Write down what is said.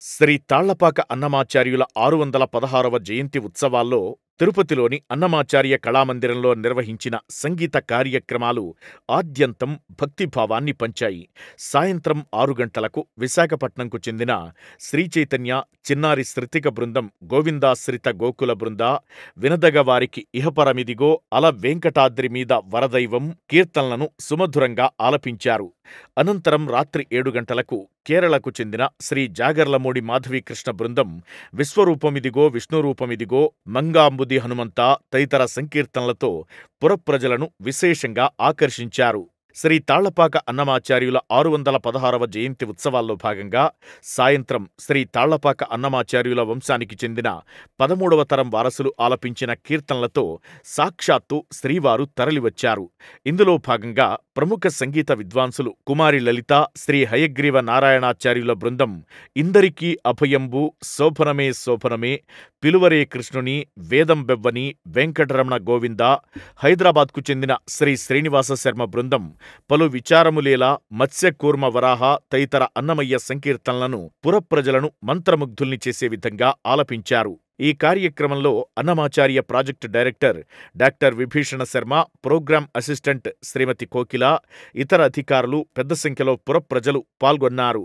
శ్రీ తాళ్లపాక అన్నమాచార్యుల 616వ జయంతి ఉత్సవాల్లో తిరుపతిలోని అన్నమాచార్య కళామందిరంలో నిర్వహించిన సంగీత కార్యక్రమాలు ఆద్యంతం భక్తిభావాన్ని పంచాయి. సాయంత్రం 6 గంటలకు విశాఖపట్నంకు చెందిన శ్రీచైతన్య, చిన్నారి శృతిక బృందం గోవిందాశ్రిత గోకుల బృంద, వినదగవారికి ఇహపరమిదిగో, అల వేంకటాద్రి మీద వరదైవం కీర్తనలను సుమధురంగా ఆలపించారు. అనంతరం రాత్రి 7 గంటలకు కేరళకు చెందిన శ్రీ జాగర్లమూడి మాధవీకృష్ణ బృందం విశ్వరూపమిదిగో విష్ణురూపమిదిగో, మంగాంబుది హనుమంత తదితర సంకీర్తనలతో పురప్రజలను విశేషంగా ఆకర్షించారు. శ్రీ తాళ్లపాక అన్నమాచార్యుల 616వ జయంతి ఉత్సవాల్లో భాగంగా సాయంత్రం శ్రీ తాళ్లపాక అన్నమాచార్యుల వంశానికి చెందిన 13వ తరం వారసులు ఆలపించిన కీర్తనలతో సాక్షాత్తు శ్రీవారు తరలివచ్చారు. ఇందులో భాగంగా ప్రముఖ సంగీత విద్వాంసులు కుమారి లలిత, శ్రీ హయగ్రీవ నారాయణాచార్యుల బృందం ఇందరికీ అభయంబు, శోభనమే శోభనమే, పిలువరే కృష్ణుని, వేదం బెవ్వని, వెంకటరమణ గోవింద, హైదరాబాద్కు చెందిన శ్రీ శ్రీనివాస శర్మ బృందం పలు విచారములేలా, మత్స్యకూర్మ వరాహ తదితర అన్నమయ్య సంకీర్తనలను పురప్రజలను మంత్రముగ్ధుల్ని చేసే విధంగా ఆలపించారు. ఈ కార్యక్రమంలో Annamacharya project director doctor Vibhishana Sharma, program assistant Shrimati Kokila, ఇతర అధికారులు పెద్ద సంఖ్యలో పురప్రజలు పాల్గొన్నారు.